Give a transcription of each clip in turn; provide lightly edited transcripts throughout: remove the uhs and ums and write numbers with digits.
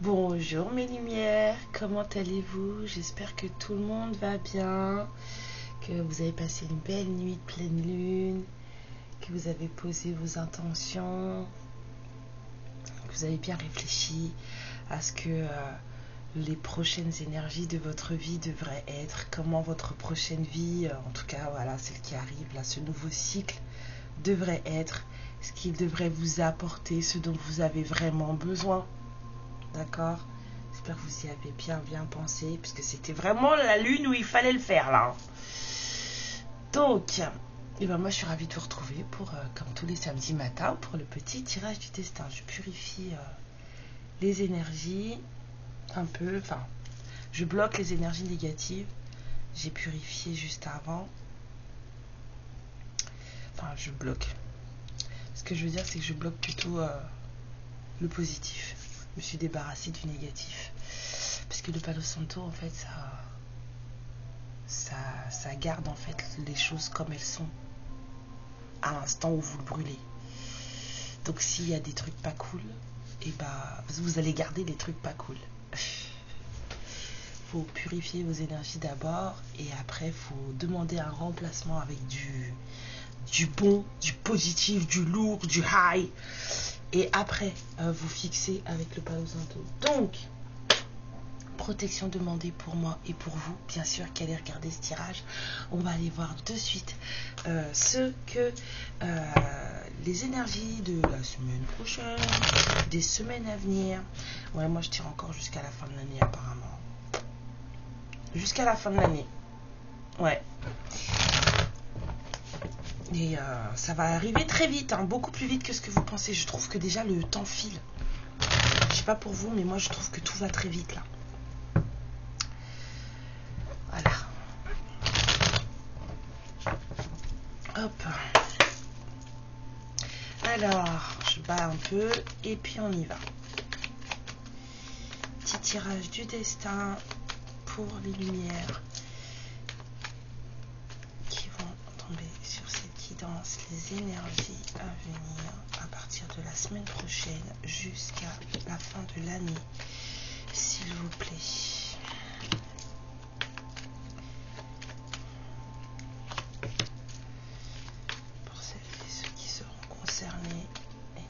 Bonjour mes lumières, comment allez-vous? J'espère que tout le monde va bien, que vous avez passé une belle nuit de pleine lune, que vous avez posé vos intentions, que vous avez bien réfléchi à ce que les prochaines énergies de votre vie devraient être, comment votre prochaine vie, en tout cas voilà, celle qui arrive là, ce nouveau cycle devrait être, ce qu'il devrait vous apporter, ce dont vous avez vraiment besoin. D'accord? J'espère que vous y avez bien pensé, puisque c'était vraiment la lune où il fallait le faire là. Donc, moi je suis ravie de vous retrouver pour, comme tous les samedis matins, pour le petit tirage du destin. Je purifie les énergies un peu, enfin, je bloque les énergies négatives. J'ai purifié juste avant. Enfin, je bloque. Ce que je veux dire, c'est que je bloque plutôt le positif. Je me suis débarrassée du négatif. Parce que le Palo Santo, en fait, ça garde en fait les choses comme elles sont à l'instant où vous le brûlez. Donc s'il y a des trucs pas cool, et vous allez garder les trucs pas cool. Faut purifier vos énergies d'abord et après faut demander un remplacement avec du bon, du positif, du lourd, du high. Et après vous fixez avec le Palo Santo. Donc protection demandée pour moi et pour vous, bien sûr, qui allez regarder ce tirage. On va aller voir de suite ce que les énergies de la semaine prochaine, des semaines à venir. Ouais, moi je tire encore jusqu'à la fin de l'année apparemment. Jusqu'à la fin de l'année. Ouais. Et ça va arriver très vite, hein, beaucoup plus vite que ce que vous pensez. Je trouve que déjà le temps file. Je sais pas pour vous, mais moi je trouve que tout va très vite là. Voilà. Hop. Alors, je bats un peu et puis on y va. Petit tirage du destin pour les lumières qui vont tomber sur cette guidance, les énergies à venir à partir de la semaine prochaine jusqu'à la fin de l'année, s'il vous plaît.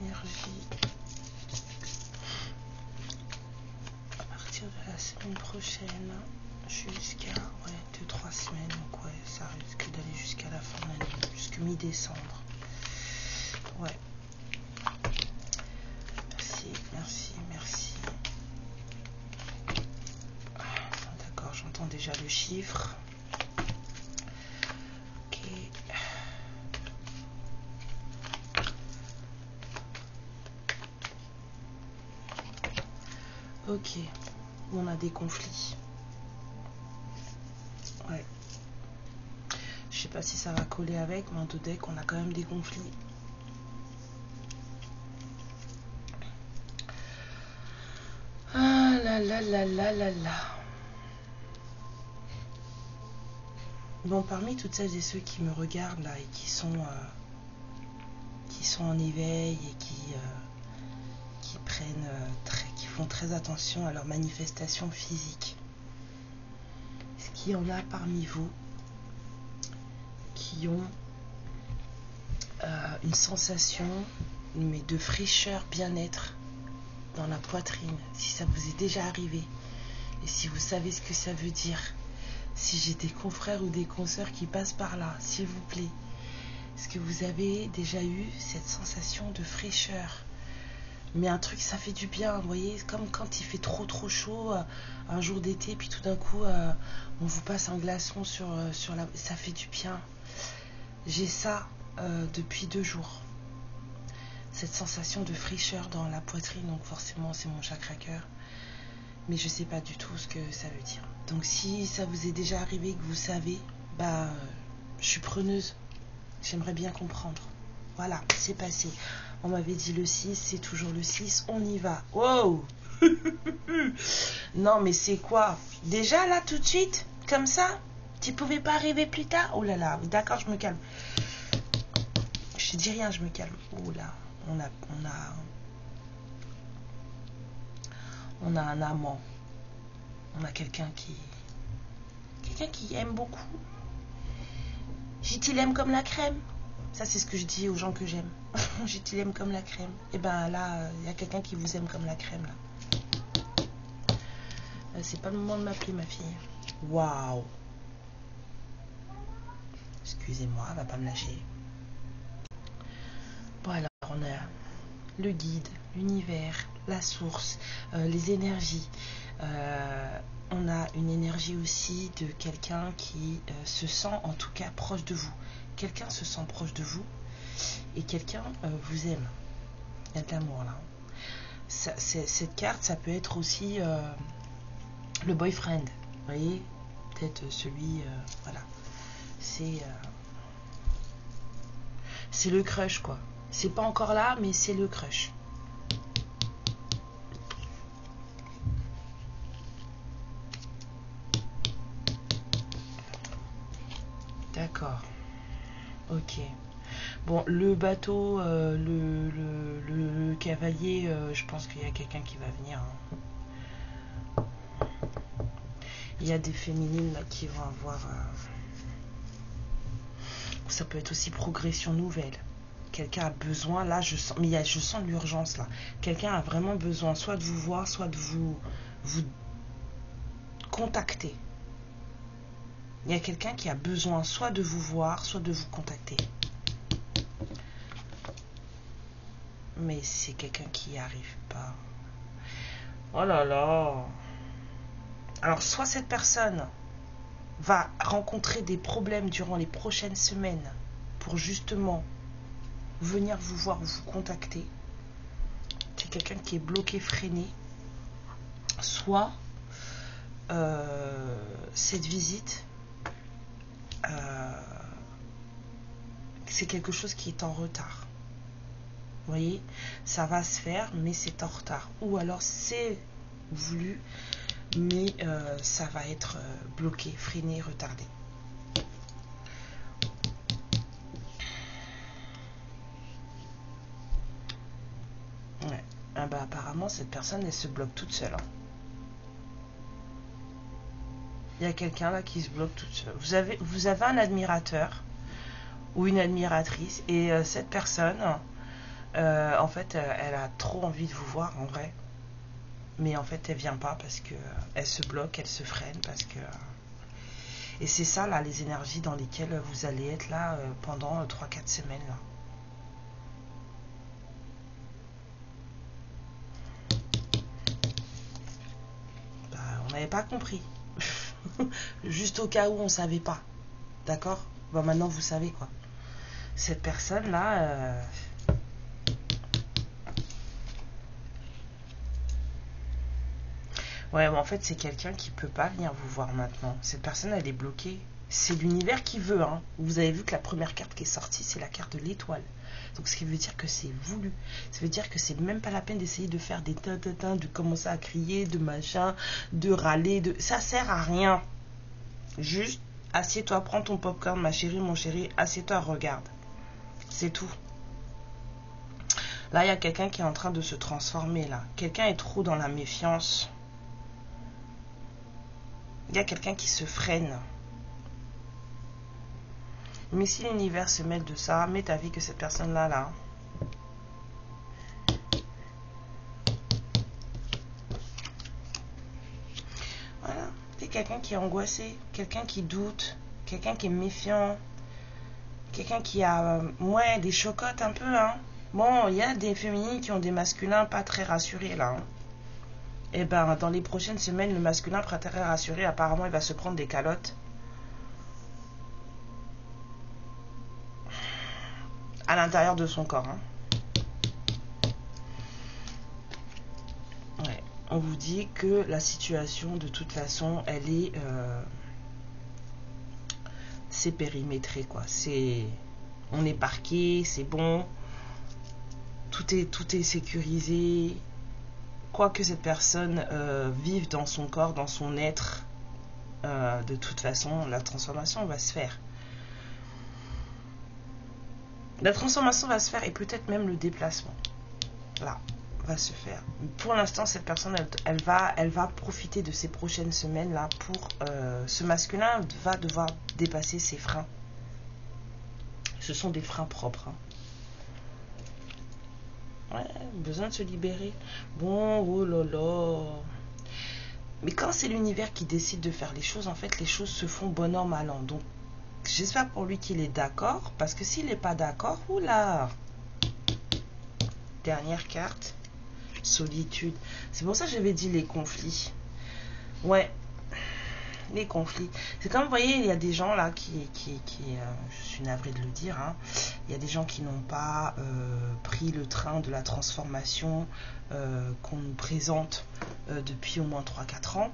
Énergie à partir de la semaine prochaine jusqu'à 2-3 semaines, donc ouais, ça risque d'aller jusqu'à la fin de l'année, jusqu'à mi-décembre. Ouais. Merci. D'accord, j'entends déjà le chiffre. Ok, on a des conflits. Ouais. Je sais pas si ça va coller avec, mais en deux decks, on a quand même des conflits. Ah là là là là là là. Bon, parmi toutes celles et ceux qui me regardent là et qui sont en éveil et qui font très attention à leur manifestation physique, est-ce qu'il y en a parmi vous qui ont une sensation mais de fraîcheur, bien-être dans la poitrine, si ça vous est déjà arrivé et si vous savez ce que ça veut dire? Si j'ai des confrères ou des consoeurs qui passent par là, s'il vous plaît, est-ce que vous avez déjà eu cette sensation de fraîcheur? Mais un truc, ça fait du bien, vous voyez, comme quand il fait trop chaud un jour d'été, puis tout d'un coup on vous passe un glaçon sur la... Ça fait du bien. J'ai ça depuis 2 jours. Cette sensation de fraîcheur dans la poitrine, donc forcément c'est mon chakra cœur. Mais je sais pas du tout ce que ça veut dire. Donc si ça vous est déjà arrivé, que vous savez, je suis preneuse. J'aimerais bien comprendre. Voilà, c'est passé. On m'avait dit le 6, c'est toujours le 6. On y va. Wow. Non, mais c'est quoi? Déjà là, tout de suite? Comme ça? Tu pouvais pas arriver plus tard? Oh là là, d'accord, je me calme. Je dis rien, je me calme. Oh là, On a un amant. On a quelqu'un qui aime beaucoup. Il aime comme la crème. Ça, c'est ce que je dis aux gens que j'aime. Il aime comme la crème. Et ben là, il y a quelqu'un qui vous aime comme la crème. Là. C'est pas le moment de m'appeler, ma fille. Waouh. Excusez-moi, elle va pas me lâcher. Bon, alors, on a le guide, l'univers, la source, les énergies. On a une énergie aussi de quelqu'un qui se sent en tout cas proche de vous. Quelqu'un se sent proche de vous et quelqu'un vous aime. Il y a de l'amour là. Cette carte, ça peut être aussi le boyfriend. Vous voyez, peut-être celui, voilà. C'est le crush quoi. C'est pas encore là, mais c'est le crush. D'accord. Ok. Bon, le bateau, le cavalier, je pense qu'il y a quelqu'un qui va venir. Hein. Il y a des féminines là, qui vont avoir... Ça peut être aussi progression nouvelle. Quelqu'un a besoin, là je sens, mais je sens l'urgence là. Quelqu'un a vraiment besoin soit de vous voir, soit de vous contacter. Il y a quelqu'un qui a besoin soit de vous voir, soit de vous contacter. Mais c'est quelqu'un qui n'y arrive pas. Oh là là. Alors soit cette personne va rencontrer des problèmes durant les prochaines semaines pour justement venir vous voir ou vous contacter. C'est quelqu'un qui est bloqué, freiné. Soit cette visite, c'est quelque chose qui est en retard. Vous voyez, ça va se faire, mais c'est en retard. Ou alors c'est voulu, mais ça va être bloqué, freiné, retardé. Ouais. Ah bah, apparemment, cette personne, elle se bloque toute seule. Hein. Il y a quelqu'un là qui se bloque toute seule. Vous avez un admirateur ou une admiratrice et cette personne, en fait, elle a trop envie de vous voir en vrai. Mais en fait, elle vient pas parce que elle se bloque, elle se freine parce que... Et c'est ça là, les énergies dans lesquelles vous allez être là pendant 3-4 semaines là. Bah, on n'avait pas compris. Juste au cas où on savait pas. D'accord? Bah maintenant vous savez quoi. Cette personne là... Ouais, mais en fait, c'est quelqu'un qui peut pas venir vous voir maintenant. Cette personne, elle est bloquée. C'est l'univers qui veut. Hein. Vous avez vu que la première carte qui est sortie, c'est la carte de l'étoile. Donc, ce qui veut dire que c'est voulu. Ça veut dire que c'est même pas la peine d'essayer de faire des tin-tin-tin, de commencer à crier, de machin, de râler. Ça sert à rien. Juste, assieds-toi, prends ton popcorn, ma chérie, mon chéri, assieds-toi, regarde. C'est tout. Là, il y a quelqu'un qui est en train de se transformer, là. Quelqu'un est trop dans la méfiance. Il y a quelqu'un qui se freine. Mais si l'univers se mêle de ça, mets ta vie que cette personne-là, là. Voilà. C'est quelqu'un qui est angoissé, quelqu'un qui doute, quelqu'un qui est méfiant, quelqu'un qui a, ouais, des chocottes un peu, hein. Bon, il y a des féminines qui ont des masculins pas très rassurés, là, hein. Et ben, dans les prochaines semaines, le masculin pas très rassuré, apparemment, il va se prendre des calottes. À l'intérieur de son corps. Hein. Ouais. On vous dit que la situation, de toute façon, elle est... c'est périmétré, quoi. On est parqué, c'est bon. Tout est sécurisé. Quoi que cette personne vive dans son corps, dans son être, de toute façon, la transformation va se faire. La transformation va se faire et peut-être même le déplacement. Là. va se faire. Pour l'instant, cette personne, elle va profiter de ces prochaines semaines là pour ce masculin va devoir dépasser ses freins. Ce sont des freins propres. Hein. Ouais, besoin de se libérer. Bon, oh là là. Mais quand c'est l'univers qui décide de faire les choses, en fait, les choses se font bon an, mal an. Donc, j'espère pour lui qu'il est d'accord, parce que s'il n'est pas d'accord, oula. Dernière carte, solitude. C'est pour ça que j'avais dit les conflits. Ouais, les conflits. C'est comme vous voyez, il y a des gens là je suis navrée de le dire, hein, il y a des gens qui n'ont pas pris le train de la transformation qu'on nous présente depuis au moins 3-4 ans.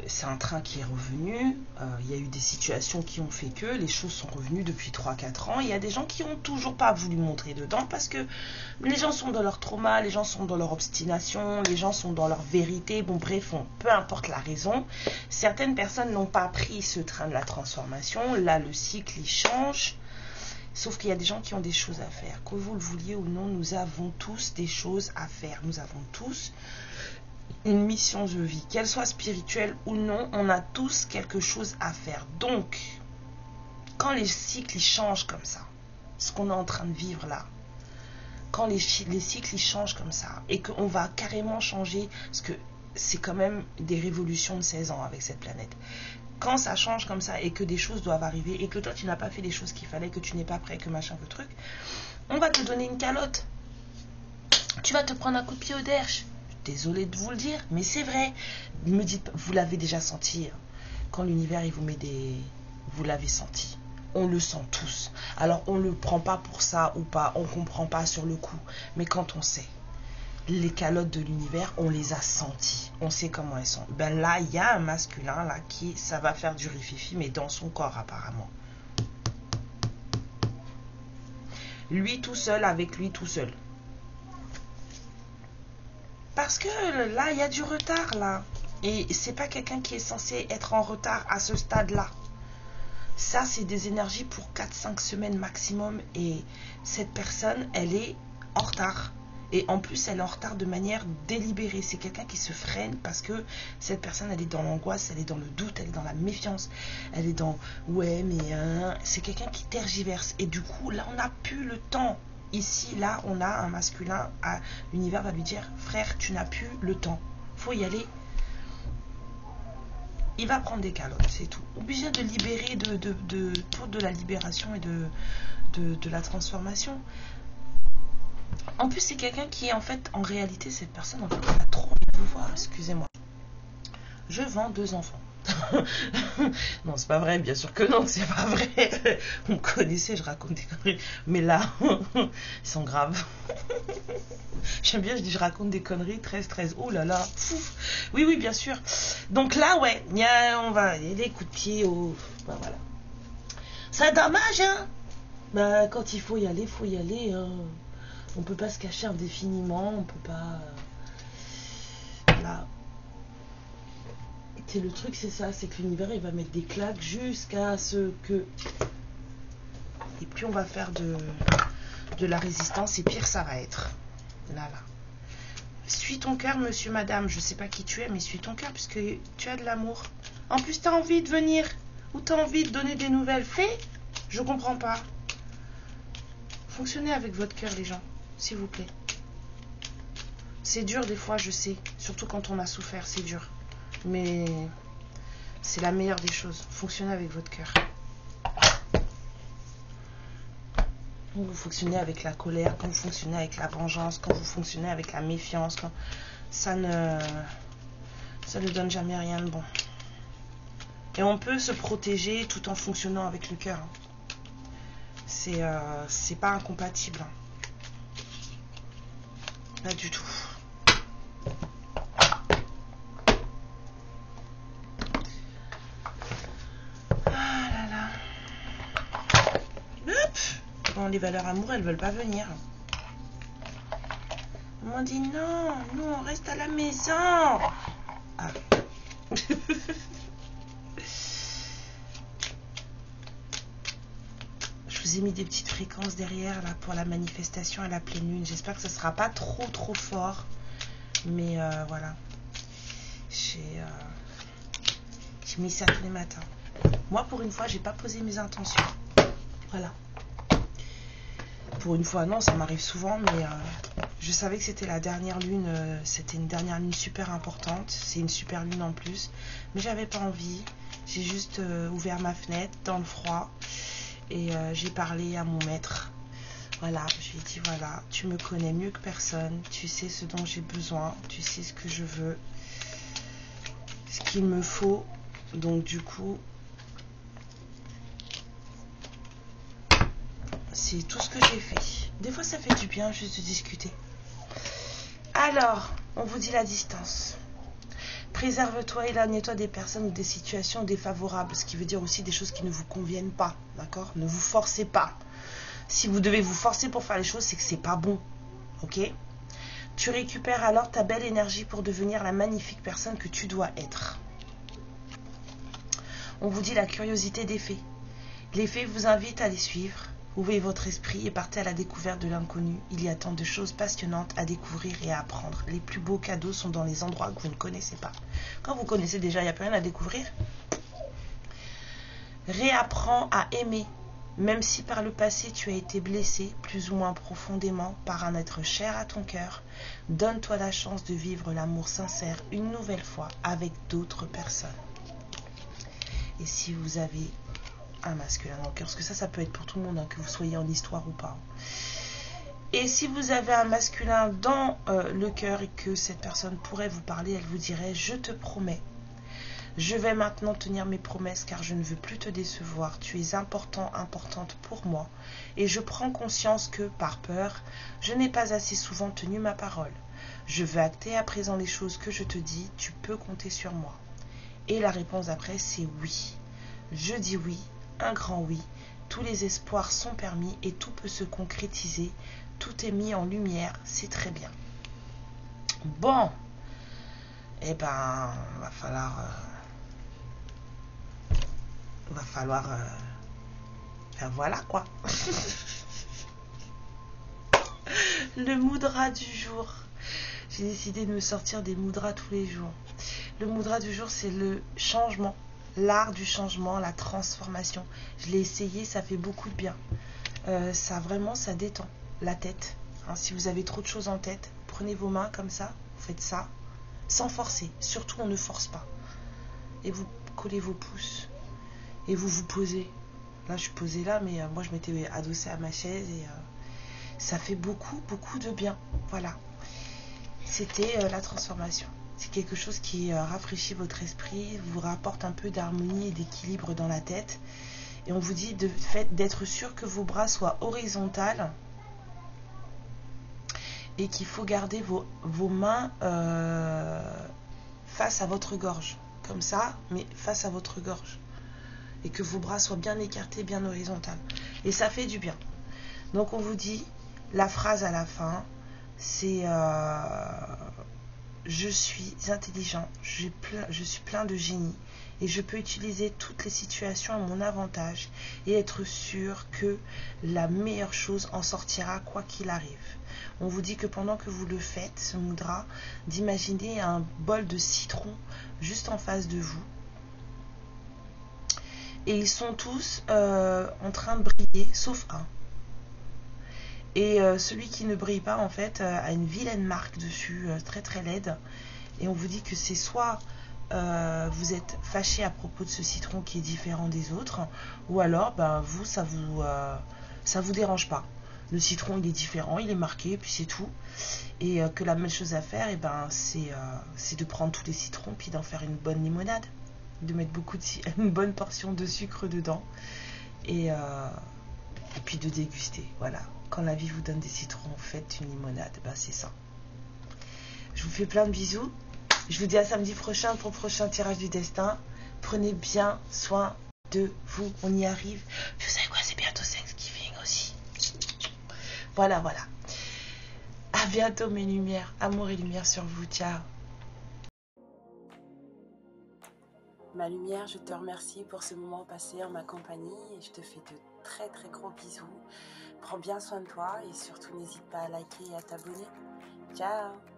C'est un train qui est revenu. Il y a eu des situations qui ont fait que les choses sont revenues depuis 3-4 ans. Il y a des gens qui n'ont toujours pas voulu montrer dedans parce que les gens sont dans leur trauma, les gens sont dans leur obstination, les gens sont dans leur vérité. Bon, bref, peu importe la raison, certaines personnes n'ont pas pris ce train de la transformation. Là, le cycle, il change. Sauf qu'il y a des gens qui ont des choses à faire. Que vous le vouliez ou non, nous avons tous des choses à faire. Nous avons tous une mission de vie, qu'elle soit spirituelle ou non, on a tous quelque chose à faire. Donc, quand les cycles ils changent comme ça, ce qu'on est en train de vivre là, quand les cycles ils changent comme ça, et qu'on va carrément changer, parce que c'est quand même des révolutions de 16 ans avec cette planète, quand ça change comme ça, et que des choses doivent arriver, et que toi tu n'as pas fait les choses qu'il fallait, que tu n'es pas prêt, que machin, que truc, on va te donner une calotte. Tu vas te prendre un coup de pied au derche. Désolée de vous le dire, mais c'est vrai. Me dites, vous l'avez déjà senti. Quand l'univers, il vous met des... Vous l'avez senti. On le sent tous. Alors, on ne le prend pas pour ça ou pas. On ne comprend pas sur le coup. Mais quand on sait, les calottes de l'univers, on les a senties. On sait comment elles sont. Ben là, il y a un masculin là qui, ça va faire du rififi, mais dans son corps apparemment. Lui tout seul, avec lui tout seul. Parce que là, il y a du retard, là. Et c'est pas quelqu'un qui est censé être en retard à ce stade-là. Ça, c'est des énergies pour 4-5 semaines maximum. Et cette personne, elle est en retard. Et en plus, elle est en retard de manière délibérée. C'est quelqu'un qui se freine parce que cette personne, elle est dans l'angoisse, elle est dans le doute, elle est dans la méfiance. Elle est dans, ouais, mais... c'est quelqu'un qui tergiverse. Et du coup, là, on n'a plus le temps. Ici, là, on a un masculin, l'univers va lui dire, frère, tu n'as plus le temps, faut y aller. Il va prendre des calottes, c'est tout. Obligé de libérer pour de la libération et de la transformation. En plus, c'est quelqu'un qui, en fait, en réalité, cette personne, en fait, elle a trop envie de vous voir, excusez-moi. Je vends 2 enfants. Non, c'est pas vrai, bien sûr que non, c'est pas vrai. Vous me connaissez, je raconte des conneries. Mais là, ils sont graves. J'aime bien, je dis je raconte des conneries, 13. Oh là là, pouf. Oui, oui, bien sûr. Donc là, ouais, il y a des coups de pied au... Ben, voilà. C'est dommage, hein. Ben, quand il faut y aller, hein. On peut pas se cacher indéfiniment, on peut pas... Voilà. Et le truc, c'est ça, c'est que l'univers, il va mettre des claques jusqu'à ce que... Et plus on va faire de la résistance, et pire ça va être. Là. Suis ton cœur, monsieur, madame. Je sais pas qui tu es, mais suis ton cœur, puisque tu as de l'amour. En plus, tu as envie de venir, ou tu as envie de donner des nouvelles. Fais. Je comprends pas. Fonctionnez avec votre cœur, les gens, s'il vous plaît. C'est dur des fois, je sais. Surtout quand on a souffert, c'est dur. Mais c'est la meilleure des choses. Fonctionnez avec votre cœur. Quand vous fonctionnez avec la colère, quand vous fonctionnez avec la vengeance, quand vous fonctionnez avec la méfiance, ça ne donne jamais rien de bon. Et on peut se protéger tout en fonctionnant avec le cœur. C'est pas incompatible. Pas du tout. Bon, les valeurs amour, elles veulent pas venir. On m'a dit non, nous on reste à la maison. Ah. Je vous vous ai mis des petites fréquences derrière là pour la manifestation à la pleine lune. J'espère que ce ne sera pas trop fort. Mais voilà. J'ai mis ça tous les matins. Moi, pour une fois, j'ai pas posé mes intentions. Voilà. Pour une fois, non, ça m'arrive souvent, mais je savais que c'était la dernière lune. C'était une dernière lune super importante. C'est une super lune en plus. Mais j'avais pas envie. J'ai juste ouvert ma fenêtre dans le froid. Et j'ai parlé à mon maître. Voilà, je lui ai dit, voilà, tu me connais mieux que personne. Tu sais ce dont j'ai besoin. Tu sais ce que je veux. Ce qu'il me faut. Donc du coup, c'est tout ce que j'ai fait. Des fois, ça fait du bien juste de discuter. Alors, on vous dit la distance. Préserve-toi, éloigne-toi des personnes ou des situations défavorables. Ce qui veut dire aussi des choses qui ne vous conviennent pas. D'accord? Ne vous forcez pas. Si vous devez vous forcer pour faire les choses, c'est que c'est pas bon. Ok? Tu récupères alors ta belle énergie pour devenir la magnifique personne que tu dois être. On vous dit la curiosité des fées. Les fées vous invitent à les suivre. Ouvrez votre esprit et partez à la découverte de l'inconnu. Il y a tant de choses passionnantes à découvrir et à apprendre. Les plus beaux cadeaux sont dans les endroits que vous ne connaissez pas. Quand vous connaissez déjà, il n'y a plus rien à découvrir. Réapprends à aimer. Même si par le passé tu as été blessé, plus ou moins profondément, par un être cher à ton cœur, donne-toi la chance de vivre l'amour sincère une nouvelle fois avec d'autres personnes. Et si vous avez un masculin dans le cœur, parce que ça peut être pour tout le monde, hein, que vous soyez en histoire ou pas. Et si vous avez un masculin dans le cœur et que cette personne pourrait vous parler, elle vous dirait « Je te promets, je vais maintenant tenir mes promesses car je ne veux plus te décevoir. Tu es important, importante pour moi. Et je prends conscience que, par peur, je n'ai pas assez souvent tenu ma parole. Je veux acter à présent les choses que je te dis. Tu peux compter sur moi. » Et la réponse après, c'est oui. Je dis oui, un grand oui. Tous les espoirs sont permis et tout peut se concrétiser. Tout est mis en lumière, c'est très bien. Bon, eh ben, va falloir ben voilà quoi. Le mudra du jour. J'ai décidé de me sortir des mudras tous les jours. Le mudra du jour, c'est le changement, l'art du changement, la transformation. Je l'ai essayé, ça fait beaucoup de bien. Ça détend la tête. Hein, si vous avez trop de choses en tête, prenez vos mains comme ça, vous faites ça, sans forcer. Surtout, on ne force pas. Et vous collez vos pouces. Et vous vous posez. Là, je suis posée là, mais moi, je m'étais adossée à ma chaise et ça fait beaucoup de bien. Voilà. C'était la transformation. C'est quelque chose qui rafraîchit votre esprit, vous rapporte un peu d'harmonie et d'équilibre dans la tête. Et on vous dit d'être sûr que vos bras soient horizontaux et qu'il faut garder vos mains face à votre gorge. Comme ça, mais face à votre gorge. Et que vos bras soient bien écartés, bien horizontaux. Et ça fait du bien. Donc on vous dit, la phrase à la fin, c'est je suis intelligent, je suis plein de génie et je peux utiliser toutes les situations à mon avantage et être sûr que la meilleure chose en sortira quoi qu'il arrive. On vous dit que pendant que vous le faites, ce mudra, d'imaginer un bol de citron juste en face de vous. Et ils sont tous en train de briller, sauf un. Et celui qui ne brille pas, en fait, a une vilaine marque dessus, très laide. Et on vous dit que c'est soit vous êtes fâché à propos de ce citron qui est différent des autres, ou alors, vous, ça vous dérange pas. Le citron, il est différent, il est marqué, et puis c'est tout. Et que la meilleure chose à faire, c'est de prendre tous les citrons, puis d'en faire une bonne limonade. De mettre une bonne portion de sucre dedans. Et puis de déguster, voilà. Quand la vie vous donne des citrons, faites une limonade, c'est ça. Je vous fais plein de bisous. Je vous dis à samedi prochain pour le prochain tirage du destin. Prenez bien soin de vous, on y arrive. Vous savez quoi, c'est bientôt Thanksgiving aussi. Voilà. À bientôt mes lumières, amour et lumière sur vous, ciao. Ma lumière, je te remercie pour ce moment passé en ma compagnie et je te fais de très très gros bisous. Prends bien soin de toi et surtout n'hésite pas à liker et à t'abonner. Ciao!